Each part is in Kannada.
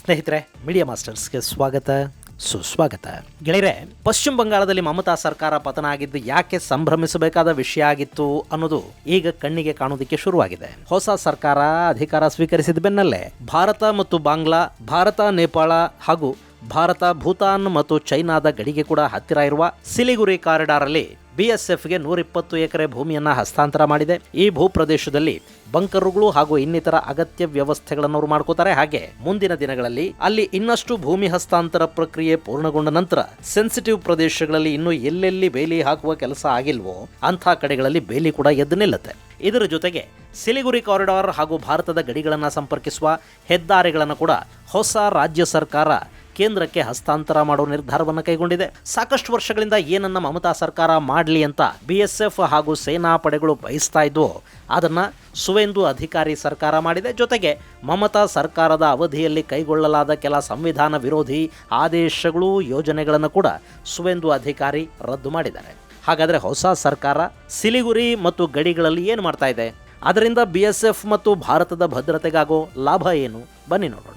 ಸ್ನೇಹಿತರೆ, ಮೀಡಿಯಾ ಮಾಸ್ಟರ್ಸ್ಗೆ ಸ್ವಾಗತ ಸುಸ್ವಾಗತ. ಗೆಳೆಯರೆ, ಪಶ್ಚಿಮ ಬಂಗಾಳದಲ್ಲಿ ಮಮತಾ ಸರ್ಕಾರ ಪತನ ಆಗಿದ್ದು ಯಾಕೆ ಸಂಭ್ರಮಿಸಬೇಕಾದ ವಿಷಯ ಆಗಿತ್ತು ಅನ್ನೋದು ಈಗ ಕಣ್ಣಿಗೆ ಕಾಣೋದಕ್ಕೆ ಶುರುವಾಗಿದೆ. ಹೊಸ ಸರ್ಕಾರ ಅಧಿಕಾರ ಸ್ವೀಕರಿಸಿದ ಬೆನ್ನಲ್ಲೇ ಭಾರತ ಮತ್ತು ಬಾಂಗ್ಲಾ, ಭಾರತ ನೇಪಾಳ ಹಾಗೂ ಭಾರತ ಭೂತಾನ್ ಮತ್ತು ಚೈನಾದ ಗಡಿಗೆ ಕೂಡ ಹತ್ತಿರ ಇರುವ ಸಿಲಿಗುರಿ ಕಾರಿಡಾರ್ ಅಲ್ಲಿ ಬಿಎಸ್ಎಫ್ಗೆ 120 ಎಕರೆ ಭೂಮಿಯನ್ನ ಹಸ್ತಾಂತರ ಮಾಡಿದೆ. ಈ ಭೂಪ್ರದೇಶದಲ್ಲಿ ಬಂಕರುಗಳು ಹಾಗೂ ಇನ್ನಿತರ ಅಗತ್ಯ ವ್ಯವಸ್ಥೆಗಳನ್ನು ಅವರು ಮಾಡ್ಕೋತಾರೆ. ಹಾಗೆ ಮುಂದಿನ ದಿನಗಳಲ್ಲಿ ಅಲ್ಲಿ ಇನ್ನಷ್ಟು ಭೂಮಿ ಹಸ್ತಾಂತರ ಪ್ರಕ್ರಿಯೆ ಪೂರ್ಣಗೊಂಡ ನಂತರ ಸೆನ್ಸಿಟಿವ್ ಪ್ರದೇಶಗಳಲ್ಲಿ ಇನ್ನು ಎಲ್ಲೆಲ್ಲಿ ಬೇಲಿ ಹಾಕುವ ಕೆಲಸ ಆಗಿಲ್ವೋ ಅಂಥ ಕಡೆಗಳಲ್ಲಿ ಬೇಲಿ ಕೂಡ ಎದ್ದು ನಿಲ್ಲುತ್ತೆ. ಇದರ ಜೊತೆಗೆ ಸಿಲಿಗುರಿ ಕಾರಿಡಾರ್ ಹಾಗೂ ಭಾರತದ ಗಡಿಗಳನ್ನು ಸಂಪರ್ಕಿಸುವ ಹೆದ್ದಾರಿಗಳನ್ನು ಕೂಡ ಹೊಸ ರಾಜ್ಯ ಸರ್ಕಾರ ಕೇಂದ್ರಕ್ಕೆ ಹಸ್ತಾಂತರ ಮಾಡೋ ನಿರ್ಧಾರವನ್ನು ಕೈಗೊಂಡಿದೆ. ಸಾಕಷ್ಟು ವರ್ಷಗಳಿಂದ ಏನನ್ನ ಮಮತಾ ಸರ್ಕಾರ ಮಾಡಲಿ ಅಂತ ಬಿಎಸ್ಎಫ್ ಹಾಗೂ ಸೇನಾ ಪಡೆಗಳು ಬಯಸ್ತಾ ಇದ್ವೋ ಅದನ್ನ ಸುವೇಂದು ಅಧಿಕಾರಿ ಸರ್ಕಾರ ಮಾಡಿದೆ. ಜೊತೆಗೆ ಮಮತಾ ಸರ್ಕಾರದ ಅವಧಿಯಲ್ಲಿ ಕೈಗೊಳ್ಳಲಾದ ಕೆಲ ಸಂವಿಧಾನ ವಿರೋಧಿ ಆದೇಶಗಳು, ಯೋಜನೆಗಳನ್ನು ಕೂಡ ಸುವೇಂದು ಅಧಿಕಾರಿ ರದ್ದು ಮಾಡಿದ್ದಾರೆ. ಹಾಗಾದರೆ ಹೊಸ ಸರ್ಕಾರ ಸಿಲಿಗುರಿ ಮತ್ತು ಗಡಿಗಳಲ್ಲಿ ಏನು ಮಾಡ್ತಾ ಇದೆ? ಅದರಿಂದ ಬಿಎಸ್ಎಫ್ ಮತ್ತು ಭಾರತದ ಭದ್ರತೆಗಾಗೋ ಲಾಭ ಏನು? ಬನ್ನಿ ನೋಡೋಣ.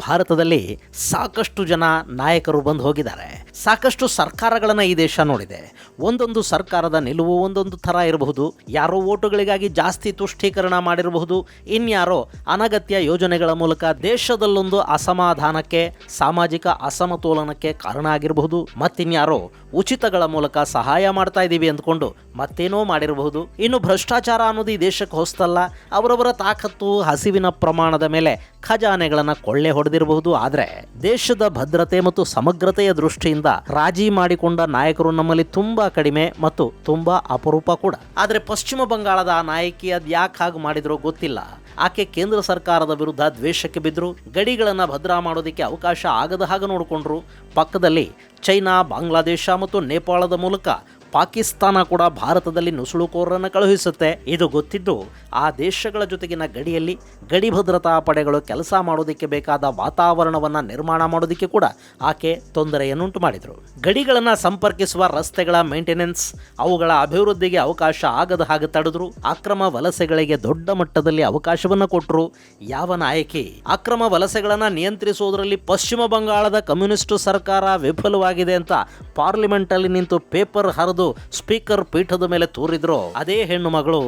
ಭಾರತದಲ್ಲಿ ಸಾಕಷ್ಟು ಜನ ನಾಯಕರು ಬಂದು ಹೋಗಿದ್ದಾರೆ. ಸಾಕಷ್ಟು ಸರ್ಕಾರಗಳನ್ನು ಈ ದೇಶ ನೋಡಿದೆ. ಒಂದೊಂದು ಸರ್ಕಾರದ ನಿಲುವು ಒಂದೊಂದು ಥರ ಇರಬಹುದು. ಯಾರೋ ಓಟುಗಳಿಗಾಗಿ ಜಾಸ್ತಿ ತುಷ್ಟೀಕರಣ ಮಾಡಿರಬಹುದು, ಇನ್ಯಾರೋ ಅನಗತ್ಯ ಯೋಜನೆಗಳ ಮೂಲಕ ದೇಶದಲ್ಲೊಂದು ಅಸಮಾಧಾನಕ್ಕೆ, ಸಾಮಾಜಿಕ ಅಸಮತೋಲನಕ್ಕೆ ಕಾರಣ ಆಗಿರಬಹುದು. ಮತ್ತಿನ್ಯಾರೋ ಉಚಿತಗಳ ಮೂಲಕ ಸಹಾಯ ಮಾಡ್ತಾ ಇದ್ದೀವಿ ಅಂದ್ಕೊಂಡು ಮತ್ತೇನೋ ಮಾಡಿರಬಹುದು. ಇನ್ನು ಭ್ರಷ್ಟಾಚಾರ ಅನ್ನೋದು ಈ ದೇಶಕ್ಕೆ ಹೊಸ್ತಲ್ಲ. ಅವರವರ ತಾಕತ್ತು, ಹಸಿವಿನ ಪ್ರಮಾಣದ ಮೇಲೆ ಖಜಾನೆಗಳನ್ನು ಕೊಳ್ಳೆ ಹೊಡೆದಿರಬಹುದು. ಆದರೆ ದೇಶದ ಭದ್ರತೆ ಮತ್ತು ಸಮಗ್ರತೆಯ ದೃಷ್ಟಿಯಿಂದ ರಾಜಿ ಮಾಡಿಕೊಂಡ ನಾಯಕರು ನಮ್ಮಲ್ಲಿ ತುಂಬಾ ಕಡಿಮೆ ಮತ್ತು ತುಂಬಾ ಅಪರೂಪ ಕೂಡ. ಆದರೆ ಪಶ್ಚಿಮ ಬಂಗಾಳದ ಆ ನಾಯಕಿ ಅದ್ಯಾಕೆ ಹಾಗೆ ಮಾಡಿದ್ರೋ ಗೊತ್ತಿಲ್ಲ. ಆಕೆ ಕೇಂದ್ರ ಸರ್ಕಾರದ ವಿರುದ್ಧ ದ್ವೇಷಕ್ಕೆ ಬಿದ್ದರು. ಗಡಿಗಳನ್ನು ಭದ್ರಾ ಮಾಡೋದಕ್ಕೆ ಅವಕಾಶ ಆಗದ ಹಾಗೆ ನೋಡಿಕೊಂಡ್ರು. ಪಕ್ಕದಲ್ಲಿ ಚೈನಾ, ಬಾಂಗ್ಲಾದೇಶ ಮತ್ತು ನೇಪಾಳದ ಮೂಲಕ ಪಾಕಿಸ್ತಾನ ಕೂಡ ಭಾರತದಲ್ಲಿ ನುಸುಳುಕೋರರನ್ನು ಕಳುಹಿಸುತ್ತೆ. ಇದು ಗೊತ್ತಿದ್ದು ಆ ದೇಶಗಳ ಜೊತೆಗಿನ ಗಡಿಯಲ್ಲಿ ಗಡಿ ಭದ್ರತಾ ಪಡೆಗಳು ಕೆಲಸ ಮಾಡೋದಕ್ಕೆ ಬೇಕಾದ ವಾತಾವರಣವನ್ನು ನಿರ್ಮಾಣ ಮಾಡೋದಕ್ಕೆ ಕೂಡ ಆಕೆ ತೊಂದರೆಯನ್ನುಂಟು ಮಾಡಿದರು. ಗಡಿಗಳನ್ನು ಸಂಪರ್ಕಿಸುವ ರಸ್ತೆಗಳ ಮೇಂಟೆನೆನ್ಸ್, ಅವುಗಳ ಅಭಿವೃದ್ಧಿಗೆ ಅವಕಾಶ ಆಗದ ಹಾಗೆ ತಡೆದ್ರು. ಅಕ್ರಮ ವಲಸೆಗಳಿಗೆ ದೊಡ್ಡ ಮಟ್ಟದಲ್ಲಿ ಅವಕಾಶವನ್ನು ಕೊಟ್ಟರು. ಯಾವ ನಾಯಕಿ ಅಕ್ರಮ ವಲಸೆಗಳನ್ನು ನಿಯಂತ್ರಿಸುವುದರಲ್ಲಿ ಪಶ್ಚಿಮ ಬಂಗಾಳದ ಕಮ್ಯುನಿಸ್ಟ್ ಸರ್ಕಾರ ವಿಫಲವಾಗಿದೆ ಅಂತ ಪಾರ್ಲಿಮೆಂಟಲ್ಲಿ ನಿಂತು ಪೇಪರ್ ಹರಿದು ಸ್ಪೀಕರ್ ಪೀಠದ ಮೇಲೆ ತೂರಿದ್ರು, ಅದೇ ಹೆಣ್ಣು ಮಗಳು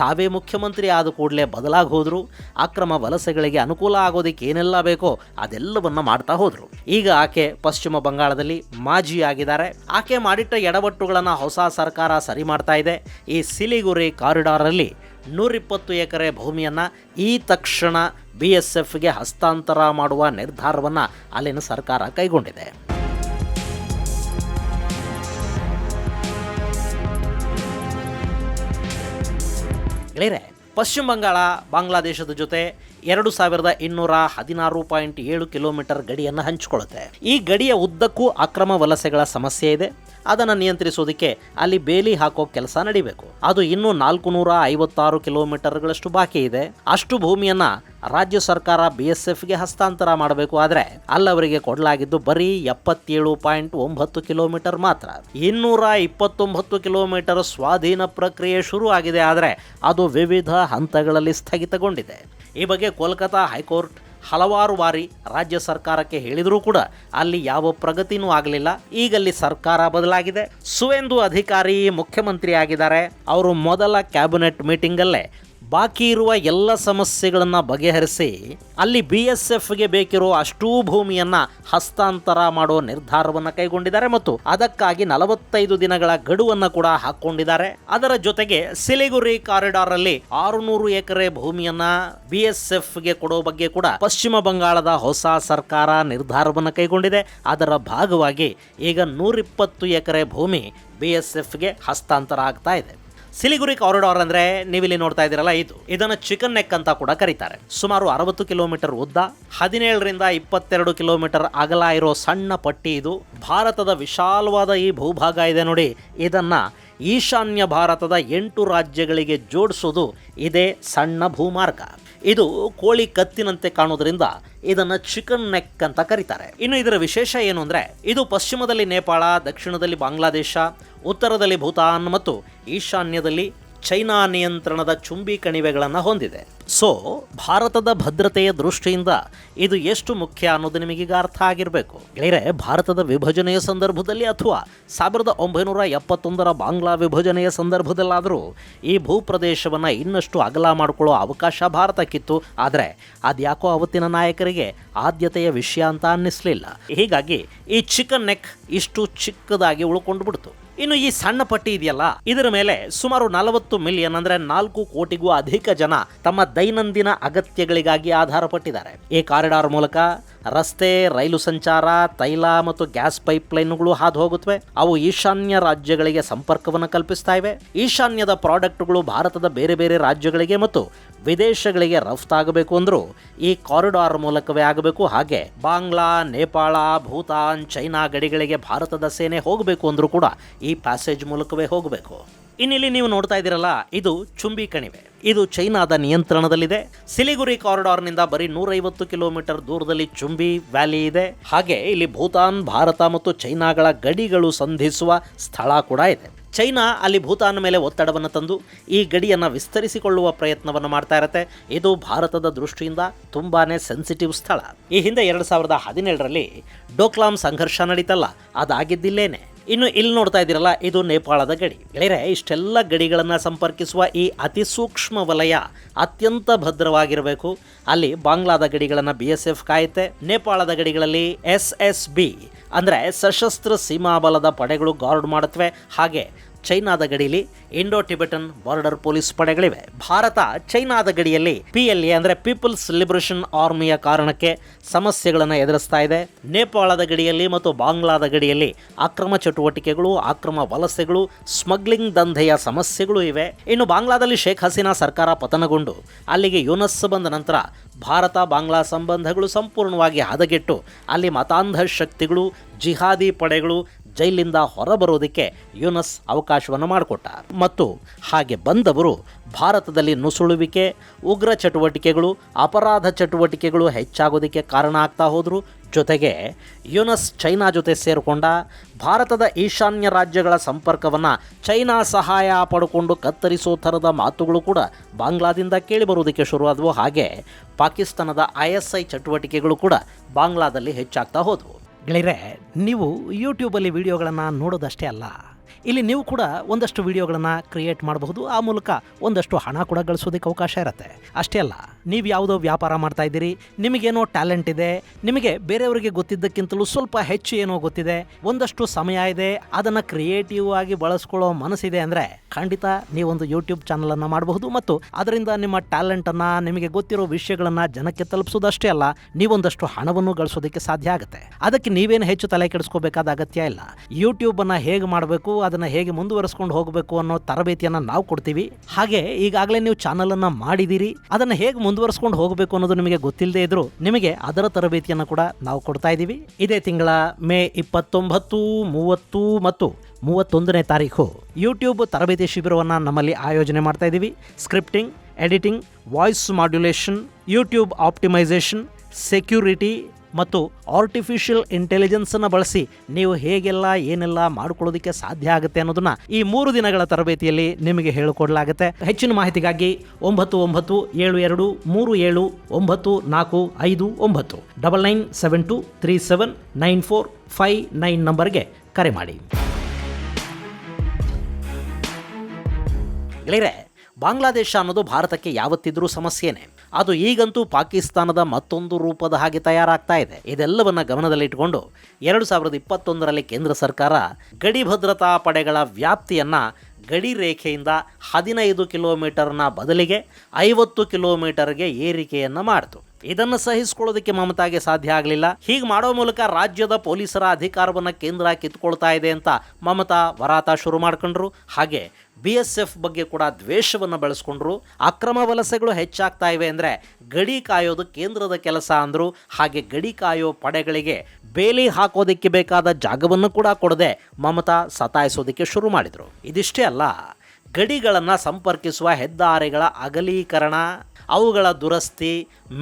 ತಾವೇ ಮುಖ್ಯಮಂತ್ರಿ ಆದ ಕೂಡಲೇ ಬದಲಾಗಿ ಹೋದ್ರು. ಅಕ್ರಮ ವಲಸೆಗಳಿಗೆ ಅನುಕೂಲ ಆಗೋದಕ್ಕೆ ಏನೆಲ್ಲ ಬೇಕೋ ಅದೆಲ್ಲವನ್ನ ಮಾಡ್ತಾ ಹೋದ್ರು. ಈಗ ಆಕೆ ಪಶ್ಚಿಮ ಬಂಗಾಳದಲ್ಲಿ ಮಾಜಿ ಆಗಿದ್ದಾರೆ. ಆಕೆ ಮಾಡಿಟ್ಟ ಎಡವಟ್ಟುಗಳನ್ನು ಹೊಸ ಸರ್ಕಾರ ಸರಿ ಮಾಡ್ತಾ ಇದೆ. ಈ ಸಿಲಿಗುರಿ ಕಾರಿಡಾರ್ ಅಲ್ಲಿ 120 ಎಕರೆ ಭೂಮಿಯನ್ನ ಈ ತಕ್ಷಣ ಬಿಎಸ್ಎಫ್ಗೆ ಹಸ್ತಾಂತರ ಮಾಡುವ ನಿರ್ಧಾರವನ್ನ ಅಲ್ಲಿನ ಸರ್ಕಾರ ಕೈಗೊಂಡಿದೆ. ಪಶ್ಚಿಮ ಬಂಗಾಳ ಬಾಂಗ್ಲಾದೇಶದ ಜೊತೆ 2216.7 ಕಿಲೋಮೀಟರ್ ಗಡಿಯನ್ನು ಹಂಚಿಕೊಳ್ಳುತ್ತೆ. ಈ ಗಡಿಯ ಉದ್ದಕ್ಕೂ ಅಕ್ರಮ ವಲಸೆಗಳ ಸಮಸ್ಯೆ ಇದೆ. ಅದನ್ನು ನಿಯಂತ್ರಿಸೋದಕ್ಕೆ ಅಲ್ಲಿ ಬೇಲಿ ಹಾಕೋ ಕೆಲಸ ನಡಿಬೇಕು. ಅದು ಇನ್ನೂ 456 ಕಿಲೋಮೀಟರ್ಗಳಷ್ಟು ಬಾಕಿ ಇದೆ. ಅಷ್ಟು ಭೂಮಿಯನ್ನ ರಾಜ್ಯ ಸರ್ಕಾರ ಬಿಎಸ್ಎಫ್ಗೆ ಹಸ್ತಾಂತರ ಮಾಡಬೇಕು. ಆದರೆ ಅಲ್ಲವರಿಗೆ ಕೊಡಲಾಗಿದ್ದು ಬರೀ 77.9 ಕಿಲೋಮೀಟರ್ ಮಾತ್ರ. 229 ಕಿಲೋಮೀಟರ್ ಸ್ವಾಧೀನ ಪ್ರಕ್ರಿಯೆ ಶುರು ಆಗಿದೆ. ಆದರೆ ಅದು ವಿವಿಧ ಹಂತಗಳಲ್ಲಿ ಸ್ಥಗಿತಗೊಂಡಿದೆ. ಈ ಬಗ್ಗೆ ಕೋಲ್ಕತಾ ಹೈಕೋರ್ಟ್ ಹಲವಾರು ಬಾರಿ ರಾಜ್ಯ ಸರ್ಕಾರಕ್ಕೆ ಹೇಳಿದರೂ ಕೂಡ ಅಲ್ಲಿ ಯಾವ ಪ್ರಗತಿನೂ ಆಗಲಿಲ್ಲ. ಈಗಲ್ಲಿ ಸರ್ಕಾರ ಬದಲಾಗಿದೆ. ಸುವೇಂದು ಅಧಿಕಾರಿ ಮುಖ್ಯಮಂತ್ರಿ ಆಗಿದ್ದಾರೆ. ಅವರು ಮೊದಲ ಕ್ಯಾಬಿನೆಟ್ ಮೀಟಿಂಗಲ್ಲೇ ಬಾಕಿ ಇರುವ ಎಲ್ಲ ಸಮಸ್ಯೆಗಳನ್ನು ಬಗೆಹರಿಸಿ ಅಲ್ಲಿ ಬಿಎಸ್ಎಫ್ಗೆ ಬೇಕಿರೋ ಅಷ್ಟೂ ಭೂಮಿಯನ್ನ ಹಸ್ತಾಂತರ ಮಾಡೋ ನಿರ್ಧಾರವನ್ನು ಕೈಗೊಂಡಿದ್ದಾರೆ ಮತ್ತು ಅದಕ್ಕಾಗಿ 45 ದಿನಗಳ ಗಡುವನ್ನು ಕೂಡ ಹಾಕೊಂಡಿದ್ದಾರೆ. ಅದರ ಜೊತೆಗೆ ಸಿಲಿಗುರಿ ಕಾರಿಡಾರ್ ಅಲ್ಲಿ 600 ಎಕರೆ ಭೂಮಿಯನ್ನ ಬಿಎಸ್ಎಫ್ಗೆ ಕೊಡೋ ಬಗ್ಗೆ ಕೂಡ ಪಶ್ಚಿಮ ಬಂಗಾಳದ ಹೊಸ ಸರ್ಕಾರ ನಿರ್ಧಾರವನ್ನು ಕೈಗೊಂಡಿದೆ. ಅದರ ಭಾಗವಾಗಿ ಈಗ 120 ಎಕರೆ ಭೂಮಿ ಬಿಎಸ್ಎಫ್ಗೆ ಹಸ್ತಾಂತರ ಆಗ್ತಾ ಇದೆ. ಸಿಲಿಗುರಿ ಕಾರಿಡಾರ್ ಅಂದ್ರೆ ನೀವಿಲ್ಲಿ ನೋಡ್ತಾ ಇದ್ದೀರಲ್ಲ, ಇದನ್ನು ಚಿಕನ್ ನೆಕ್ ಅಂತ ಕೂಡ ಕರೀತಾರೆ. ಸುಮಾರು 60 ಕಿಲೋಮೀಟರ್ ಉದ್ದ, 17ರಿಂದ 22 ಕಿಲೋಮೀಟರ್ ಅಗಲ ಇರೋ ಸಣ್ಣ ಪಟ್ಟಿ ಇದು. ಭಾರತದ ವಿಶಾಲವಾದ ಈ ಭೂಭಾಗ ಇದೆ ನೋಡಿ, ಇದನ್ನ ಈಶಾನ್ಯ ಭಾರತದ 8 ರಾಜ್ಯಗಳಿಗೆ ಜೋಡಿಸೋದು ಇದೇ ಸಣ್ಣ ಭೂಮಾರ್ಗ. ಇದು ಕೋಳಿ ಕತ್ತಿನಂತೆ ಕಾಣೋದ್ರಿಂದ ಇದನ್ನು ಚಿಕನ್ ನೆಕ್ ಅಂತ ಕರೀತಾರೆ. ಇನ್ನು ಇದರ ವಿಶೇಷ ಏನು ಅಂದರೆ, ಇದು ಪಶ್ಚಿಮದಲ್ಲಿ ನೇಪಾಳ, ದಕ್ಷಿಣದಲ್ಲಿ ಬಾಂಗ್ಲಾದೇಶ, ಉತ್ತರದಲ್ಲಿ ಭೂತಾನ್ ಮತ್ತು ಈಶಾನ್ಯದಲ್ಲಿ ಚೈನಾ ನಿಯಂತ್ರಣದ ಚುಂಬಿ ಕಣಿವೆಗಳನ್ನು ಹೊಂದಿದೆ. ಸೊ ಭಾರತದ ಭದ್ರತೆಯ ದೃಷ್ಟಿಯಿಂದ ಇದು ಎಷ್ಟು ಮುಖ್ಯ ಅನ್ನೋದು ನಿಮಗೀಗ ಅರ್ಥ ಆಗಿರಬೇಕು. ಗೆಳೆಯರೆ, ಭಾರತದ ವಿಭಜನೆಯ ಸಂದರ್ಭದಲ್ಲಿ ಅಥವಾ 1971 ಬಾಂಗ್ಲಾ ವಿಭಜನೆಯ ಸಂದರ್ಭದಲ್ಲಾದರೂ ಈ ಭೂಪ್ರದೇಶವನ್ನು ಇನ್ನಷ್ಟು ಅಗಲ ಮಾಡಿಕೊಳ್ಳೋ ಅವಕಾಶ ಭಾರತಕ್ಕಿತ್ತು. ಆದರೆ ಅದ್ಯಾಕೋ ಅವತ್ತಿನ ನಾಯಕರಿಗೆ ಆದ್ಯತೆಯ ವಿಷಯ ಅಂತ ಅನ್ನಿಸ್ಲಿಲ್ಲ. ಹೀಗಾಗಿ ಈ ಚಿಕನ್ ನೆಕ್ ಇಷ್ಟು ಚಿಕ್ಕದಾಗಿ ಉಳ್ಕೊಂಡು ಬಿಡ್ತು. ಇನ್ನು ಈ ಸಣ್ಣ ಪಟ್ಟಿ ಇದೆಯಲ್ಲ, ಇದರ ಮೇಲೆ ಸುಮಾರು 40 ಮಿಲಿಯನ್ ಅಂದರೆ 4 ಕೋಟಿಗೂ ಅಧಿಕ ಜನ ತಮ್ಮ ದೈನಂದಿನ ಅಗತ್ಯಗಳಿಗಾಗಿ ಆಧಾರ ಪಟ್ಟಿದ್ದಾರೆ. ಈ ಕಾರಿಡಾರ್ ಮೂಲಕ ರಸ್ತೆ, ರೈಲು ಸಂಚಾರ, ತೈಲ ಮತ್ತು ಗ್ಯಾಸ್ ಪೈಪ್ಲೈನ್ಗಳು ಹಾದು ಹೋಗುತ್ತವೆ. ಅವು ಈಶಾನ್ಯ ರಾಜ್ಯಗಳಿಗೆ ಸಂಪರ್ಕವನ್ನು ಕಲ್ಪಿಸ್ತಾ ಇವೆ. ಈಶಾನ್ಯದ ಪ್ರಾಡಕ್ಟ್ಗಳು ಭಾರತದ ಬೇರೆ ಬೇರೆ ರಾಜ್ಯಗಳಿಗೆ ಮತ್ತು ವಿದೇಶಗಳಿಗೆ ರಫ್ತಾಗಬೇಕು ಅಂದರೂ ಈ ಕಾರಿಡಾರ್ ಮೂಲಕವೇ ಆಗಬೇಕು. ಹಾಗೆ ಬಾಂಗ್ಲಾ, ನೇಪಾಳ, ಭೂತಾನ್, ಚೈನಾ ಗಡಿಗಳಿಗೆ ಭಾರತದ ಸೇನೆ ಹೋಗಬೇಕು ಅಂದರೂ ಕೂಡ ಈ ಪ್ಯಾಸೇಜ್ ಮೂಲಕವೇ ಹೋಗಬೇಕು. ಇನ್ನಿಲ್ಲಿ ನೀವು ನೋಡ್ತಾ ಇದ್ದೀರಲ್ಲ, ಇದು ಚುಂಬಿ ಕಣಿವೆ. ಇದು ಚೈನಾದ ನಿಯಂತ್ರಣದಲ್ಲಿದೆ. ಸಿಲಿಗುರಿ ಕಾರಿಡಾರ್ನಿಂದ ಬರೀ 150 ಕಿಲೋಮೀಟರ್ ದೂರದಲ್ಲಿ ಚುಂಬಿ ವ್ಯಾಲಿ ಇದೆ. ಹಾಗೆ ಇಲ್ಲಿ ಭೂತಾನ್, ಭಾರತ ಮತ್ತು ಚೈನಾಗಳ ಗಡಿಗಳು ಸಂಧಿಸುವ ಸ್ಥಳ ಕೂಡ ಇದೆ. ಚೈನಾ ಅಲ್ಲಿ ಭೂತಾನ್ ಮೇಲೆ ಒತ್ತಡವನ್ನು ತಂದು ಈ ಗಡಿಯನ್ನು ವಿಸ್ತರಿಸಿಕೊಳ್ಳುವ ಪ್ರಯತ್ನವನ್ನು ಮಾಡ್ತಾ ಇರುತ್ತೆ. ಇದು ಭಾರತದ ದೃಷ್ಟಿಯಿಂದ ತುಂಬಾ ಸೆನ್ಸಿಟಿವ್ ಸ್ಥಳ. ಈ ಹಿಂದೆ 2017ರಲ್ಲಿ ಡೋಕ್ಲಾಮ್ ಸಂಘರ್ಷ ನಡೀತಲ್ಲ, ಅದಾಗಿದ್ದಿಲ್ಲೇನೆ. ಇನ್ನು ಇಲ್ಲಿ ನೋಡ್ತಾ ಇದ್ದೀರಲ್ಲ, ಇದು ನೇಪಾಳದ ಗಡಿ. ಗೆಳೆಯರೆ, ಇಷ್ಟೆಲ್ಲ ಗಡಿಗಳನ್ನು ಸಂಪರ್ಕಿಸುವ ಈ ಅತಿ ಸೂಕ್ಷ್ಮ ವಲಯ ಅತ್ಯಂತ ಭದ್ರವಾಗಿರಬೇಕು. ಅಲ್ಲಿ ಬಾಂಗ್ಲಾದ ಗಡಿಗಳನ್ನು BSF ಕಾಯುತ್ತೆ. ನೇಪಾಳದ ಗಡಿಗಳಲ್ಲಿ SSB ಅಂದರೆ ಸಶಸ್ತ್ರ ಸೀಮಾ ಬಲದ ಪಡೆಗಳು ಗಾರ್ಡ್ ಮಾಡುತ್ತವೆ. ಹಾಗೆ ಚೈನಾದ ಗಡಿಯಲ್ಲಿ ಇಂಡೋ ಟಿಬೆಟನ್ ಬಾರ್ಡರ್ ಪೊಲೀಸ್ ಪಡೆಗಳಿವೆ. ಭಾರತ ಚೈನಾದ ಗಡಿಯಲ್ಲಿ PLA ಅಂದರೆ ಪೀಪಲ್ಸ್ ಲಿಬರೇಷನ್ ಆರ್ಮಿಯ ಕಾರಣಕ್ಕೆ ಸಮಸ್ಯೆಗಳನ್ನು ಎದುರಿಸ್ತಾ ಇದೆ. ನೇಪಾಳದ ಗಡಿಯಲ್ಲಿ ಮತ್ತು ಬಾಂಗ್ಲಾದ ಗಡಿಯಲ್ಲಿ ಅಕ್ರಮ ಚಟುವಟಿಕೆಗಳು, ಅಕ್ರಮ ವಲಸೆಗಳು, ಸ್ಮಗ್ಲಿಂಗ್ ದಂಧೆಯ ಸಮಸ್ಯೆಗಳು ಇವೆ. ಇನ್ನು ಬಾಂಗ್ಲಾದಲ್ಲಿ ಶೇಖ್ ಹಸೀನಾ ಸರ್ಕಾರ ಪತನಗೊಂಡು ಅಲ್ಲಿಗೆ ಯುನಸ್ ಬಂದ ನಂತರ ಭಾರತ ಬಾಂಗ್ಲಾ ಸಂಬಂಧಗಳು ಸಂಪೂರ್ಣವಾಗಿ ಹದಗೆಟ್ಟು ಅಲ್ಲಿ ಮತಾಂಧ ಶಕ್ತಿಗಳು, ಜಿಹಾದಿ ಪಡೆಗಳು ಜೈಲಿಂದ ಹೊರಬರೋದಕ್ಕೆ ಯುನಸ್ ಅವಕಾಶವನ್ನು ಮಾಡಿಕೊಟ್ಟ. ಮತ್ತು ಹಾಗೆ ಬಂದವರು ಭಾರತದಲ್ಲಿ ನುಸುಳುವಿಕೆ, ಉಗ್ರ ಚಟುವಟಿಕೆಗಳು, ಅಪರಾಧ ಚಟುವಟಿಕೆಗಳು ಹೆಚ್ಚಾಗೋದಕ್ಕೆ ಕಾರಣ ಆಗ್ತಾ ಹೋದರು. ಜೊತೆಗೆ ಯುನಸ್ ಚೈನಾ ಜೊತೆ ಸೇರಿಕೊಂಡ. ಭಾರತದ ಈಶಾನ್ಯ ರಾಜ್ಯಗಳ ಸಂಪರ್ಕವನ್ನು ಚೈನಾ ಸಹಾಯ ಪಡ್ಕೊಂಡು ಕತ್ತರಿಸೋ ಥರದ ಮಾತುಗಳು ಕೂಡ ಬಾಂಗ್ಲಾದಿಂದ ಕೇಳಿಬರುವುದಕ್ಕೆ ಶುರುವಾದವು. ಹಾಗೆ ಪಾಕಿಸ್ತಾನದ ISI ಚಟುವಟಿಕೆಗಳು ಕೂಡ ಬಾಂಗ್ಲಾದಲ್ಲಿ ಹೆಚ್ಚಾಗ್ತಾ ಹೋದವು. ಗೆಳೆಯರೆ, ನೀವು ಯೂಟ್ಯೂಬಲ್ಲಿ ವಿಡಿಯೋಗಳನ್ನು ನೋಡೋದಷ್ಟೇ ಅಲ್ಲ, ಇಲ್ಲಿ ನೀವು ಕೂಡ ಒಂದಷ್ಟು ವಿಡಿಯೋಗಳನ್ನು ಕ್ರಿಯೇಟ್ ಮಾಡಬಹುದು. ಆ ಮೂಲಕ ಒಂದಷ್ಟು ಹಣ ಕೂಡ ಗಳಿಸೋದಕ್ಕೆ ಅವಕಾಶ ಇರುತ್ತೆ. ಅಷ್ಟೇ ಅಲ್ಲ, ನೀವು ಯಾವುದೋ ವ್ಯಾಪಾರ ಮಾಡ್ತಾ ಇದ್ದೀರಿ, ನಿಮಗೇನೋ ಟ್ಯಾಲೆಂಟ್ ಇದೆ, ನಿಮಗೆ ಬೇರೆಯವರಿಗೆ ಗೊತ್ತಿದ್ದಕ್ಕಿಂತಲೂ ಸ್ವಲ್ಪ ಹೆಚ್ಚು ಏನೋ ಗೊತ್ತಿದೆ, ಒಂದಷ್ಟು ಸಮಯ ಇದೆ, ಅದನ್ನು ಕ್ರಿಯೇಟಿವ್ ಆಗಿ ಬಳಸ್ಕೊಳ್ಳೋ ಮನಸ್ಸಿದೆ ಅಂದರೆ ಖಂಡಿತ ನೀವೊಂದು ಯೂಟ್ಯೂಬ್ ಚಾನಲನ್ನು ಮಾಡಬಹುದು. ಮತ್ತು ಅದರಿಂದ ನಿಮ್ಮ ಟ್ಯಾಲೆಂಟನ್ನು, ನಿಮಗೆ ಗೊತ್ತಿರೋ ವಿಷಯಗಳನ್ನು ಜನಕ್ಕೆ ತಲುಪಿಸೋದಷ್ಟೇ ಅಲ್ಲ, ನೀವೊಂದಷ್ಟು ಹಣವನ್ನು ಗಳಿಸೋದಕ್ಕೆ ಸಾಧ್ಯ ಆಗುತ್ತೆ. ಅದಕ್ಕೆ ನೀವೇನು ಹೆಚ್ಚು ತಲೆ ಕೆಡಿಸ್ಕೋಬೇಕಾದ ಅಗತ್ಯ ಇಲ್ಲ. ಯೂಟ್ಯೂಬನ್ನು ಹೇಗೆ ಮಾಡಬೇಕು, ಅದನ್ನು ಹೇಗೆ ಮುಂದುವರಿಸ್ಕೊಂಡು ಹೋಗಬೇಕು ಅನ್ನೋ ತರಬೇತಿಯನ್ನು ನಾವು ಕೊಡ್ತೀವಿ. ಹಾಗೆ ಈಗಾಗಲೇ ನೀವು ಚಾನಲನ್ನು ಮಾಡಿದ್ದೀರಿ, ಅದನ್ನು ಹೇಗೆ ಮುಂದುವರಿಸ್ಕೊಂಡು ಹೋಗಬೇಕು ಅನ್ನೋದು ನಿಮಗೆ ಗೊತ್ತಿಲ್ಲದೆ ಇದ್ರೂ ನಿಮಗೆ ಅದರ ತರಬೇತಿಯನ್ನು ಕೂಡ ನಾವು ಕೊಡ್ತಾ ಇದ್ದೀವಿ. ಇದೇ ತಿಂಗಳ ಮೇ 29, 30 ಮತ್ತು 31ನೇ ತಾರೀಕು ಯೂಟ್ಯೂಬ್ ತರಬೇತಿ ಶಿಬಿರವನ್ನು ನಮ್ಮಲ್ಲಿ ಆಯೋಜನೆ ಮಾಡ್ತಾ ಇದ್ದೀವಿ. Scripting, editing, voice modulation, YouTube optimisation, security ಮತ್ತು ಆರ್ಟಿಫಿಷಿಯಲ್ ಇಂಟೆಲಿಜೆನ್ಸನ್ನು ಬಳಸಿ ನೀವು ಹೇಗೆಲ್ಲ ಏನೆಲ್ಲ ಮಾಡ್ಕೊಳ್ಳೋದಕ್ಕೆ ಸಾಧ್ಯ ಆಗುತ್ತೆ ಅನ್ನೋದನ್ನ ಈ 3 ದಿನಗಳ ತರಬೇತಿಯಲ್ಲಿ ನಿಮಗೆ ಹೇಳಿಕೊಡಲಾಗುತ್ತೆ. ಹೆಚ್ಚಿನ ಮಾಹಿತಿಗಾಗಿ 9972379459 9972379459 ನಂಬರ್ಗೆ ಕರೆ ಮಾಡಿ. ಗೆಳೆಯರೆ, ಬಾಂಗ್ಲಾದೇಶ ಅನ್ನೋದು ಭಾರತಕ್ಕೆ ಯಾವತ್ತಿದ್ರೂ ಸಮಸ್ಯೆನೇ. ಅದು ಈಗಂತೂ ಪಾಕಿಸ್ತಾನದ ಮತ್ತೊಂದು ರೂಪದ ಹಾಗೆ ತಯಾರಾಗ್ತಾ ಇದೆ. ಇದೆಲ್ಲವನ್ನು ಗಮನದಲ್ಲಿಟ್ಟುಕೊಂಡು 2021ರಲ್ಲಿ ಕೇಂದ್ರ ಸರ್ಕಾರ ಗಡಿ ಭದ್ರತಾ ಪಡೆಗಳ ವ್ಯಾಪ್ತಿಯನ್ನು ಗಡಿ ರೇಖೆಯಿಂದ 15 ಕಿಲೋಮೀಟರ್ನ ಬದಲಿಗೆ 50 ಕಿಲೋಮೀಟರ್ಗೆ ಏರಿಕೆಯನ್ನು ಮಾಡಿತು. ಇದನ್ನು ಸಹಿಸಿಕೊಳ್ಳೋದಕ್ಕೆ ಮಮತಾಗೆ ಸಾಧ್ಯ ಆಗಲಿಲ್ಲ. ಹೀಗೆ ಮಾಡೋ ಮೂಲಕ ರಾಜ್ಯದ ಪೊಲೀಸರ ಅಧಿಕಾರವನ್ನು ಕೇಂದ್ರ ಕಿತ್ಕೊಳ್ತಾ ಇದೆ ಅಂತ ಮಮತಾ ವರಾತ ಶುರು ಮಾಡ್ಕೊಂಡ್ರು. ಹಾಗೆ BSF ಬಗ್ಗೆ ಕೂಡ ದ್ವೇಷವನ್ನು ಬೆಳೆಸ್ಕೊಂಡ್ರು. ಅಕ್ರಮ ವಲಸೆಗಳು ಹೆಚ್ಚಾಗ್ತಾ ಇವೆ ಅಂದರೆ ಗಡಿ ಕಾಯೋದು ಕೇಂದ್ರದ ಕೆಲಸ ಅಂದರು. ಹಾಗೆ ಗಡಿ ಕಾಯೋ ಪಡೆಗಳಿಗೆ ಬೇಲಿ ಹಾಕೋದಕ್ಕೆ ಬೇಕಾದ ಜಾಗವನ್ನು ಕೂಡ ಕೊಡದೆ ಮಮತಾ ಸತಾಯಿಸೋದಕ್ಕೆ ಶುರು ಮಾಡಿದರು. ಇದಿಷ್ಟೇ ಅಲ್ಲ, ಗಡಿಗಳನ್ನು ಸಂಪರ್ಕಿಸುವ ಹೆದ್ದಾರಿಗಳ ಅಗಲೀಕರಣ, ಅವುಗಳ ದುರಸ್ತಿ,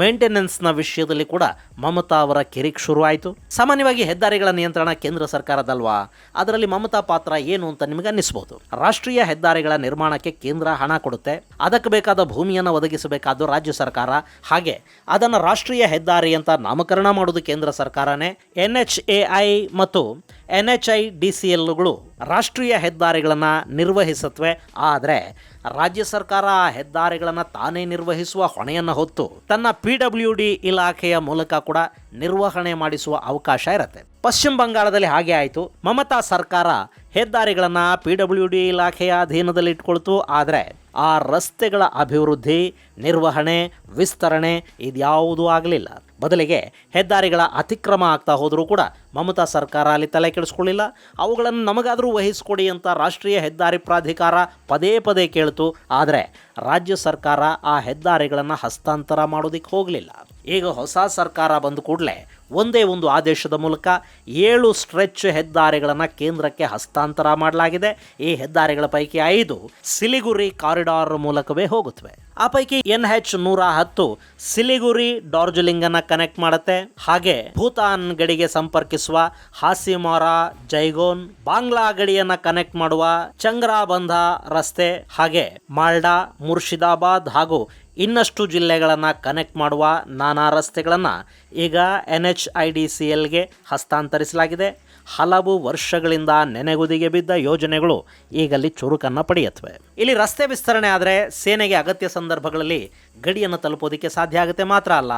ಮೇಂಟೆನೆನ್ಸ್ನ ವಿಷಯದಲ್ಲಿ ಕೂಡ ಮಮತಾ ಅವರ ಕಿರಿಕ್ ಶುರುವಾಯಿತು. ಸಾಮಾನ್ಯವಾಗಿ ಹೆದ್ದಾರಿಗಳ ನಿಯಂತ್ರಣ ಕೇಂದ್ರ ಸರ್ಕಾರದಲ್ವಾ, ಅದರಲ್ಲಿ ಮಮತಾ ಪಾತ್ರ ಏನು ಅಂತ ನಿಮಗೆ ಅನ್ನಿಸ್ಬೋದು. ರಾಷ್ಟ್ರೀಯ ಹೆದ್ದಾರಿಗಳ ನಿರ್ಮಾಣಕ್ಕೆ ಕೇಂದ್ರ ಹಣ ಕೊಡುತ್ತೆ, ಅದಕ್ಕೆ ಬೇಕಾದ ಭೂಮಿಯನ್ನು ಒದಗಿಸಬೇಕಾದ್ದು ರಾಜ್ಯ ಸರ್ಕಾರ. ಹಾಗೆ ಅದನ್ನು ರಾಷ್ಟ್ರೀಯ ಹೆದ್ದಾರಿ ಅಂತ ನಾಮಕರಣ ಮಾಡೋದು ಕೇಂದ್ರ ಸರ್ಕಾರನೇ. NHAI ಮತ್ತು NHIDCLಗಳು ರಾಷ್ಟ್ರೀಯ ಹೆದ್ದಾರಿಗಳನ್ನು ನಿರ್ವಹಿಸುತ್ತವೆ. ಆದರೆ ರಾಜ್ಯ ಸರ್ಕಾರ ಆ ಹೆದ್ದಾರಿಗಳನ್ನು ತಾನೇ ನಿರ್ವಹಿಸುವ ಹೊಣೆಯನ್ನು ಹೊತ್ತು ತನ್ನ PWD ಇಲಾಖೆಯ ಮೂಲಕ ಕೂಡ ನಿರ್ವಹಣೆ ಮಾಡಿಸುವ ಅವಕಾಶ ಇರುತ್ತೆ. ಪಶ್ಚಿಮ ಬಂಗಾಳದಲ್ಲಿ ಹಾಗೆ ಆಯಿತು. ಮಮತಾ ಸರ್ಕಾರ ಹೆದ್ದಾರಿಗಳನ್ನು PWD ಇಲಾಖೆಯ ಅಧೀನದಲ್ಲಿ ಇಟ್ಕೊಳ್ತು. ಆದರೆ ಆ ರಸ್ತೆಗಳ ಅಭಿವೃದ್ಧಿ, ನಿರ್ವಹಣೆ, ವಿಸ್ತರಣೆ ಇದ್ಯಾವುದೂ ಆಗಲಿಲ್ಲ. ಬದಲಿಗೆ ಹೆದ್ದಾರಿಗಳ ಅತಿಕ್ರಮ ಆಗ್ತಾ ಹೋದರೂ ಕೂಡ ಮಮತಾ ಸರ್ಕಾರ ಅಲ್ಲಿ ತಲೆ ಕೆಡಿಸ್ಕೊಳ್ಳಿಲ್ಲ. ಅವುಗಳನ್ನು ನಮಗಾದರೂ ವಹಿಸ್ಕೊಡಿ ಅಂತ ರಾಷ್ಟ್ರೀಯ ಹೆದ್ದಾರಿ ಪ್ರಾಧಿಕಾರ ಪದೇ ಪದೇ ಕೇಳ್ತು. ಆದರೆ ರಾಜ್ಯ ಸರ್ಕಾರ ಆ ಹೆದ್ದಾರಿಗಳನ್ನು ಹಸ್ತಾಂತರ ಮಾಡೋದಕ್ಕೆ ಹೋಗಲಿಲ್ಲ. ಈಗ ಹೊಸ ಸರ್ಕಾರ ಬಂದ ಕೂಡಲೇ ಒಂದೇ ಒಂದು ಆದೇಶದ ಮೂಲಕ 7 ಸ್ಟ್ರೆಚ್ ಹೆದ್ದಾರಿಗಳನ್ನು ಕೇಂದ್ರಕ್ಕೆ ಹಸ್ತಾಂತರ ಮಾಡಲಾಗಿದೆ. ಈ ಹೆದ್ದಾರಿಗಳ ಪೈಕಿ 5 ಸಿಲಿಗುರಿ ಕಾರಿಡಾರ್ ಮೂಲಕವೇ ಹೋಗುತ್ತವೆ. ಆ ಪೈಕಿ NH110 ಸಿಲಿಗುರಿ ಡಾರ್ಜಿಲಿಂಗನ್ನು ಕನೆಕ್ಟ್ ಮಾಡುತ್ತೆ. ಹಾಗೆ ಭೂತಾನ್ ಗಡಿಗೆ ಸಂಪರ್ಕಿಸುವ ಹಾಸಿಮಾರಾ ಜೈಗೋನ್, ಬಾಂಗ್ಲಾ ಗಡಿಯನ್ನು ಕನೆಕ್ಟ್ ಮಾಡುವ ಚಂಗ್ರಾಬಂಧ ರಸ್ತೆ, ಹಾಗೆ ಮಾಲ್ಡಾ, ಮುರ್ಷಿದಾಬಾದ್ ಹಾಗೂ ಇನ್ನಷ್ಟು ಜಿಲ್ಲೆಗಳನ್ನು ಕನೆಕ್ಟ್ ಮಾಡುವ ನಾನಾ ರಸ್ತೆಗಳನ್ನು ಈಗ NHIDCLಗೆ ಹಸ್ತಾಂತರಿಸಲಾಗಿದೆ. ಹಲವು ವರ್ಷಗಳಿಂದ ನೆನೆಗುದಿಗೆ ಬಿದ್ದ ಯೋಜನೆಗಳು ಈಗಲ್ಲಿ ಚುರುಕನ್ನು ಪಡೆಯುತ್ತವೆ. ಇಲ್ಲಿ ರಸ್ತೆ ವಿಸ್ತರಣೆ ಆದರೆ ಸೇನೆಗೆ ಅಗತ್ಯ ಸಂದರ್ಭಗಳಲ್ಲಿ ಗಡಿಯನ್ನು ತಲುಪೋದಕ್ಕೆ ಸಾಧ್ಯ ಆಗುತ್ತೆ. ಮಾತ್ರ ಅಲ್ಲ,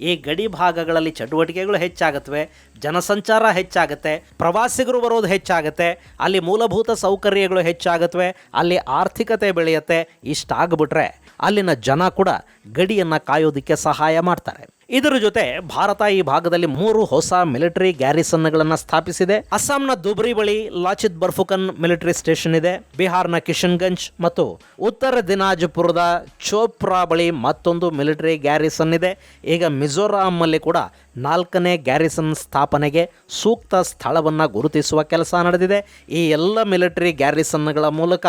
ಈ ಗಡಿ ಭಾಗಗಳಲ್ಲಿ ಚಟುವಟಿಕೆಗಳು ಹೆಚ್ಚಾಗುತ್ತವೆ, ಜನಸಂಚಾರ ಹೆಚ್ಚಾಗುತ್ತೆ, ಪ್ರವಾಸಿಗರು ಬರೋದು ಹೆಚ್ಚಾಗುತ್ತೆ, ಅಲ್ಲಿ ಮೂಲಭೂತ ಸೌಕರ್ಯಗಳು ಹೆಚ್ಚಾಗುತ್ತವೆ, ಅಲ್ಲಿ ಆರ್ಥಿಕತೆ ಬೆಳೆಯುತ್ತೆ. ಇಷ್ಟಾಗ್ಬಿಟ್ರೆ ಅಲ್ಲಿನ ಜನ ಕೂಡ ಗಡಿಯನ್ನು ಕಾಯೋದಕ್ಕೆ ಸಹಾಯ ಮಾಡ್ತಾರೆ. ಇದರ ಜೊತೆ ಭಾರತ ಈ ಭಾಗದಲ್ಲಿ 3 ಹೊಸ ಮಿಲಿಟರಿ ಗ್ಯಾರಿಸನ್ಗಳನ್ನು ಸ್ಥಾಪಿಸಿದೆ. ಅಸ್ಸಾಂನ ದುಬ್ರಿ ಬಳಿ ಲಾಚಿತ್ ಬರ್ಫುಕನ್ ಮಿಲಿಟರಿ ಸ್ಟೇಷನ್ ಇದೆ. ಬಿಹಾರ್ನ ಕಿಶನ್ಗಂಜ್ ಮತ್ತು ಉತ್ತರ ದಿನಾಜ್ಪುರದ ಚೋಪ್ರಾ ಬಳಿ ಮತ್ತೊಂದು ಮಿಲಿಟರಿ ಗ್ಯಾರಿಸನ್ ಇದೆ. ಈಗ ಮಿಜೋರಾಂನಲ್ಲಿ ಕೂಡ 4ನೇ ಗ್ಯಾರಿಸನ್ ಸ್ಥಾಪನೆಗೆ ಸೂಕ್ತ ಸ್ಥಳವನ್ನು ಗುರುತಿಸುವ ಕೆಲಸ ನಡೆದಿದೆ. ಈ ಎಲ್ಲ ಮಿಲಿಟರಿ ಗ್ಯಾರಿಸನ್ಗಳ ಮೂಲಕ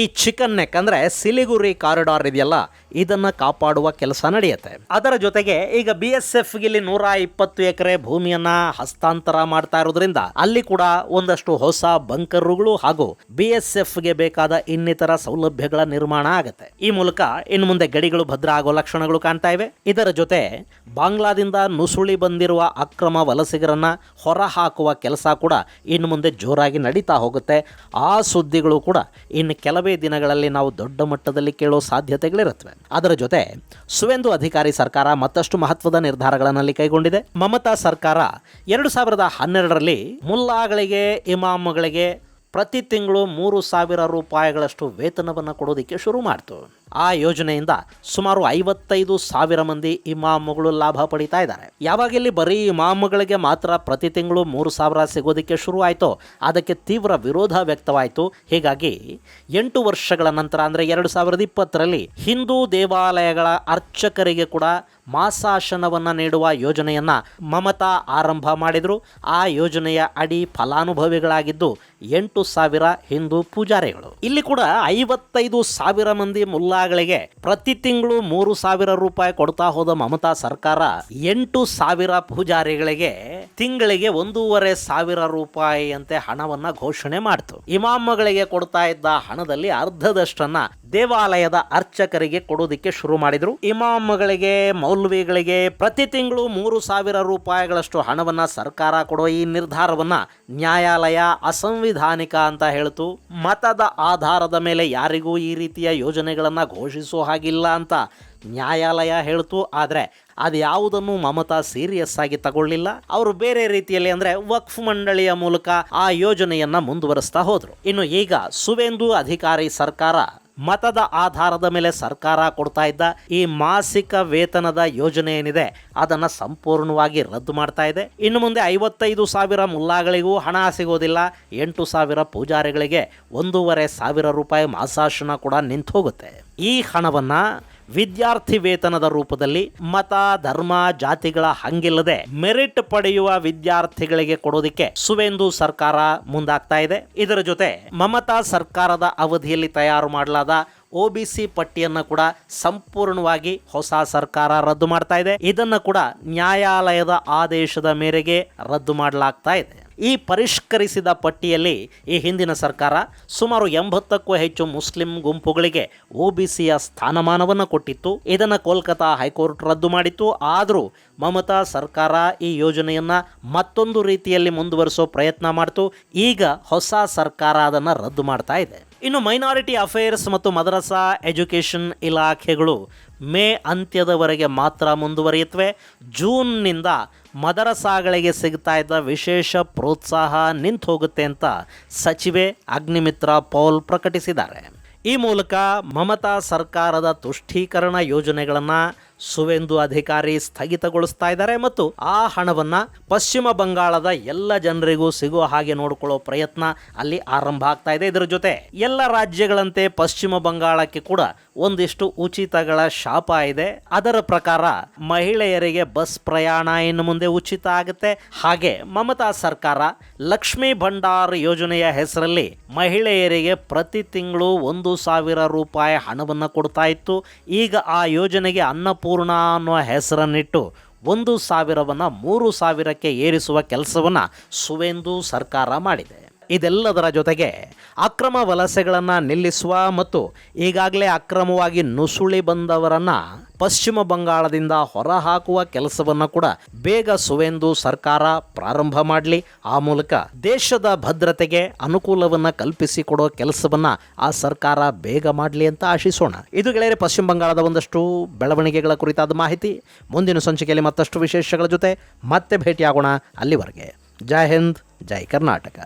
ಈ ಚಿಕನ್ ನೆಕ್ ಅಂದರೆ ಸಿಲಿಗುರಿ ಕಾರಿಡಾರ್ ಇದೆಯಲ್ಲ, ಇದನ್ನು ಕಾಪಾಡುವ ಕೆಲಸ ನಡೆಯುತ್ತೆ. ಅದರ ಜೊತೆಗೆ ಈಗ BSFಗೆ ಇಲ್ಲಿ 120 ಎಕರೆ ಭೂಮಿಯನ್ನ ಹಸ್ತಾಂತರ ಮಾಡ್ತಾ ಇರೋದ್ರಿಂದ ಅಲ್ಲಿ ಕೂಡ ಒಂದಷ್ಟು ಹೊಸ ಬಂಕರುಗಳು ಹಾಗೂ BSFಗೆ ಬೇಕಾದ ಇನ್ನಿತರ ಸೌಲಭ್ಯಗಳ ನಿರ್ಮಾಣ ಆಗುತ್ತೆ. ಈ ಮೂಲಕ ಇನ್ನು ಮುಂದೆ ಗಡಿಗಳು ಭದ್ರ ಆಗೋ ಲಕ್ಷಣಗಳು ಕಾಣ್ತಾ ಇವೆ. ಇದರ ಜೊತೆ ಬಾಂಗ್ಲಾದಿಂದ ನುಸುಳಿ ಬಂದಿರುವ ಅಕ್ರಮ ವಲಸಿಗರನ್ನ ಹೊರ ಹಾಕುವ ಕೆಲಸ ಕೂಡ ಇನ್ನು ಮುಂದೆ ಜೋರಾಗಿ ನಡೀತಾ ಹೋಗುತ್ತೆ. ಆ ಸುದ್ದಿಗಳು ಕೂಡ ಇನ್ನು ಕೆಲವೇ ದಿನಗಳಲ್ಲಿ ನಾವು ದೊಡ್ಡ ಮಟ್ಟದಲ್ಲಿ ಕೇಳೋ ಸಾಧ್ಯತೆಗಳಿರುತ್ತವೆ. ಅದರ ಜೊತೆ ಸುವೇಂದು ಅಧಿಕಾರಿ ಸರ್ಕಾರ ಮತ್ತಷ್ಟು ಮಹತ್ವದ ನಿರ್ಧಾರಗಳಲ್ಲಿ ಕೈಗೊಂಡಿದೆ. ಮಮತಾ ಸರ್ಕಾರ 2012ರಲ್ಲಿ ಮುಲ್ಲಾಗಳಿಗೆ, ಇಮಾಮ್ಗಳಿಗೆ ಪ್ರತಿ ತಿಂಗಳು 3,000 ರೂಪಾಯಿಗಳಷ್ಟು ವೇತನವನ್ನು ಕೊಡೋದಕ್ಕೆ ಶುರು ಮಾಡ್ತು. ಆ ಯೋಜನೆಯಿಂದ ಸುಮಾರು 55,000 ಮಂದಿ ಇಮಾಮ್ಗಳು ಲಾಭ ಪಡಿತಾ ಇದ್ದಾರೆ. ಯಾವಾಗ ಇಲ್ಲಿ ಬರೀ ಇಮಾಮ್ಗಳಿಗೆ ಮಾತ್ರ ಪ್ರತಿ ತಿಂಗಳು 3,000 ಸಿಗೋದಕ್ಕೆ ಶುರು ಆಯಿತೋ ಅದಕ್ಕೆ ತೀವ್ರ ವಿರೋಧ ವ್ಯಕ್ತವಾಯಿತು. ಹೀಗಾಗಿ 8 ವರ್ಷಗಳ ನಂತರ ಅಂದರೆ 2020ರಲ್ಲಿ ಹಿಂದೂ ದೇವಾಲಯಗಳ ಅರ್ಚಕರಿಗೆ ಕೂಡ ಮಾಸಾಶನವನ್ನು ನೀಡುವ ಯೋಜನೆಯನ್ನು ಮಮತಾ ಆರಂಭ ಮಾಡಿದರು. ಆ ಯೋಜನೆಯ ಅಡಿ ಫಲಾನುಭವಿಗಳಾಗಿದ್ದು 8,000 ಹಿಂದೂ ಪೂಜಾರಿಗಳು. ಇಲ್ಲಿ ಕೂಡ 55,000 ಮಂದಿ ಮುಲ್ಲಾಗಳಿಗೆ ಪ್ರತಿ ತಿಂಗಳು 3,000 ರೂಪಾಯಿ ಕೊಡ್ತಾ ಹೋದ ಮಮತಾ ಸರ್ಕಾರ 8,000 ಪೂಜಾರಿಗಳಿಗೆ ತಿಂಗಳಿಗೆ 1,500 ರೂಪಾಯಿ ಅಂತೆ ಹಣವನ್ನ ಘೋಷಣೆ ಮಾಡಿತು. ಇಮಾಮ್ಗಳಿಗೆ ಕೊಡ್ತಾ ಇದ್ದ ಹಣದಲ್ಲಿ ಅರ್ಧದಷ್ಟನ್ನ ದೇವಾಲಯದ ಅರ್ಚಕರಿಗೆ ಕೊಡೋದಕ್ಕೆ ಶುರು ಮಾಡಿದ್ರು. ಇಮಾಮ್ಗಳಿಗೆ, ಮೌಲ್ವಿಗಳಿಗೆ ಪ್ರತಿ ತಿಂಗಳು 3,000 ರೂಪಾಯಿಗಳಷ್ಟು ಹಣವನ್ನ ಸರ್ಕಾರ ಕೊಡೋ ಈ ನಿರ್ಧಾರವನ್ನ ನ್ಯಾಯಾಲಯ ಅಸಂವಿಧಾನಿಕ ಅಂತ ಹೇಳ್ತು. ಮತದ ಆಧಾರದ ಮೇಲೆ ಯಾರಿಗೂ ಈ ರೀತಿಯ ಯೋಜನೆಗಳನ್ನ ಘೋಷಿಸೋ ಹಾಗಿಲ್ಲ ಅಂತ ನ್ಯಾಯಾಲಯ ಹೇಳ್ತು. ಆದರೆ ಅದು ಯಾವುದನ್ನು ಮಮತಾ ಸೀರಿಯಸ್ ಆಗಿ ತಗೊಳ್ಳಿಲ್ಲ. ಅವರು ಬೇರೆ ರೀತಿಯಲ್ಲಿ ಅಂದರೆ ವಕ್ಫ್ ಮಂಡಳಿಯ ಮೂಲಕ ಆ ಯೋಜನೆಯನ್ನ ಮುಂದುವರಿಸ್ತಾ ಹೋದ್ರು. ಇನ್ನು ಈಗ ಸುವೇಂದು ಅಧಿಕಾರಿ ಸರ್ಕಾರ ಮತದ ಆಧಾರದ ಮೇಲೆ ಸರ್ಕಾರ ಕೊಡ್ತಾ ಇದ್ದ ಈ ಮಾಸಿಕ ವೇತನದ ಯೋಜನೆ ಏನಿದೆ ಅದನ್ನ ಸಂಪೂರ್ಣವಾಗಿ ರದ್ದು ಮಾಡ್ತಾ ಇದೆ. ಇನ್ನು ಮುಂದೆ 55,000 ಮುಲ್ಲಾಗಳಿಗೂ ಹಣ ಸಿಗೋದಿಲ್ಲ. 8,000 ಪೂಜಾರಿಗಳಿಗೆ 1,500 ರೂಪಾಯಿ ಮಾಸಾಶನ ಕೂಡ ನಿಂತು ಹೋಗುತ್ತೆ. ಈ ಹಣವನ್ನ ವಿದ್ಯಾರ್ಥಿ ವೇತನದ ರೂಪದಲ್ಲಿ ಮತ, ಧರ್ಮ, ಜಾತಿಗಳ ಹಂಗಿಲ್ಲದೆ ಮೆರಿಟ್ ಪಡೆಯುವ ವಿದ್ಯಾರ್ಥಿಗಳಿಗೆ ಕೊಡೋದಿಕ್ಕೆ ಸುವೇಂದು ಸರ್ಕಾರ ಮುಂದಾಗ್ತಾ ಇದೆ. ಇದರ ಜೊತೆ ಮಮತಾ ಸರ್ಕಾರದ ಅವಧಿಯಲ್ಲಿ ತಯಾರು ಮಾಡಲಾದ OBC ಪಟ್ಟಿಯನ್ನು ಕೂಡ ಸಂಪೂರ್ಣವಾಗಿ ಹೊಸ ಸರ್ಕಾರ ರದ್ದು ಮಾಡ್ತಾ ಇದೆ. ಇದನ್ನು ಕೂಡ ನ್ಯಾಯಾಲಯದ ಆದೇಶದ ಮೇರೆಗೆ ರದ್ದು ಮಾಡಲಾಗ್ತಾ ಇದೆ. ಈ ಪರಿಷ್ಕರಿಸಿದ ಪಟ್ಟಿಯಲ್ಲಿ ಈ ಹಿಂದಿನ ಸರ್ಕಾರ ಸುಮಾರು 80ಕ್ಕೂ ಹೆಚ್ಚು ಮುಸ್ಲಿಂ ಗುಂಪುಗಳಿಗೆ OBCಯ ಸ್ಥಾನಮಾನವನ್ನು ಕೊಟ್ಟಿತ್ತು. ಇದನ್ನು ಕೋಲ್ಕತಾ ಹೈಕೋರ್ಟ್ ರದ್ದು ಮಾಡಿತ್ತು. ಆದರೂ ಮಮತಾ ಸರ್ಕಾರ ಈ ಯೋಜನೆಯನ್ನು ಮತ್ತೊಂದು ರೀತಿಯಲ್ಲಿ ಮುಂದುವರಿಸೋ ಪ್ರಯತ್ನ ಮಾಡಿತು. ಈಗ ಹೊಸ ಸರ್ಕಾರ ಅದನ್ನು ರದ್ದು ಮಾಡ್ತಾ ಇದೆ. ಇನ್ನು ಮೈನಾರಿಟಿ ಅಫೇರ್ಸ್ ಮತ್ತು ಮದರಸಾ ಎಜುಕೇಷನ್ ಇಲಾಖೆಗಳು ಮೇ ಅಂತ್ಯದವರೆಗೆ ಮಾತ್ರ ಮುಂದುವರಿಯುತ್ತವೆ. ಜೂನ್ನಿಂದ ಮದರಸಾಗಳಿಗೆ ಸಿಗ್ತಾ ಇದ್ದ ವಿಶೇಷ ಪ್ರೋತ್ಸಾಹ ನಿಂತು ಹೋಗುತ್ತೆ ಅಂತ ಸಚಿವೆ ಅಗ್ನಿಮಿತ್ರಾ ಪೌಲ್ ಪ್ರಕಟಿಸಿದ್ದಾರೆ. ಈ ಮೂಲಕ ಮಮತಾ ಸರ್ಕಾರದ ತುಷ್ಟೀಕರಣ ಯೋಜನೆಗಳನ್ನು ಸುವೇಂದು ಅಧಿಕಾರಿ ಸ್ಥಗಿತಗೊಳಿಸ್ತಾ ಇದ್ದಾರೆ ಮತ್ತು ಆ ಹಣವನ್ನು ಪಶ್ಚಿಮ ಬಂಗಾಳದ ಎಲ್ಲ ಜನರಿಗೂ ಸಿಗುವ ಹಾಗೆ ನೋಡಿಕೊಳ್ಳೋ ಪ್ರಯತ್ನ ಅಲ್ಲಿ ಆರಂಭ ಆಗ್ತಾ ಇದೆ. ಇದರ ಜೊತೆ ಎಲ್ಲ ರಾಜ್ಯಗಳಂತೆ ಪಶ್ಚಿಮ ಬಂಗಾಳಕ್ಕೆ ಕೂಡ ಒಂದಿಷ್ಟು ಉಚಿತಗಳ ಶಾಪ ಇದೆ. ಅದರ ಪ್ರಕಾರ ಮಹಿಳೆಯರಿಗೆ ಬಸ್ ಪ್ರಯಾಣ ಇನ್ನು ಮುಂದೆ ಉಚಿತ ಆಗುತ್ತೆ. ಹಾಗೆ ಮಮತಾ ಸರ್ಕಾರ ಲಕ್ಷ್ಮೀ ಭಂಡಾರ್ ಯೋಜನೆಯ ಹೆಸರಲ್ಲಿ ಮಹಿಳೆಯರಿಗೆ ಪ್ರತಿ ತಿಂಗಳು 1,000 ರೂಪಾಯಿ ಹಣವನ್ನು ಕೊಡ್ತಾ ಇತ್ತು. ಈಗ ಆ ಯೋಜನೆಗೆ ಅನ್ನಪೂರ್ಣ ಅನ್ನೋ ಹೆಸರನ್ನಿಟ್ಟು 1,000ವನ್ನು 3,000ಕ್ಕೆ ಏರಿಸುವ ಕೆಲಸವನ್ನು ಸುವೇಂದು ಸರ್ಕಾರ ಮಾಡಿದೆ. ಇದೆಲ್ಲದರ ಜೊತೆಗೆ ಅಕ್ರಮ ವಲಸೆಗಳನ್ನು ನಿಲ್ಲಿಸುವ ಮತ್ತು ಈಗಾಗಲೇ ಅಕ್ರಮವಾಗಿ ನುಸುಳಿ ಬಂದವರನ್ನು ಪಶ್ಚಿಮ ಬಂಗಾಳದಿಂದ ಹೊರಹಾಕುವ ಕೆಲಸವನ್ನು ಕೂಡ ಬೇಗ ಸುವೇಂದು ಸರ್ಕಾರ ಪ್ರಾರಂಭ ಮಾಡಲಿ. ಆ ಮೂಲಕ ದೇಶದ ಭದ್ರತೆಗೆ ಅನುಕೂಲವನ್ನು ಕಲ್ಪಿಸಿಕೊಡೋ ಕೆಲಸವನ್ನು ಆ ಸರ್ಕಾರ ಬೇಗ ಮಾಡಲಿ ಅಂತ ಆಶಿಸೋಣ. ಇದು ಗೆಳೆಯರೆ ಪಶ್ಚಿಮ ಬಂಗಾಳದ ಒಂದಷ್ಟು ಬೆಳವಣಿಗೆಗಳ ಕುರಿತಾದ ಮಾಹಿತಿ. ಮುಂದಿನ ಸಂಚಿಕೆಯಲ್ಲಿ ಮತ್ತಷ್ಟು ವಿಶೇಷಗಳ ಜೊತೆ ಮತ್ತೆ ಭೇಟಿಯಾಗೋಣ. ಅಲ್ಲಿವರೆಗೆ ಜೈ ಹಿಂದ್, ಜೈ ಕರ್ನಾಟಕ.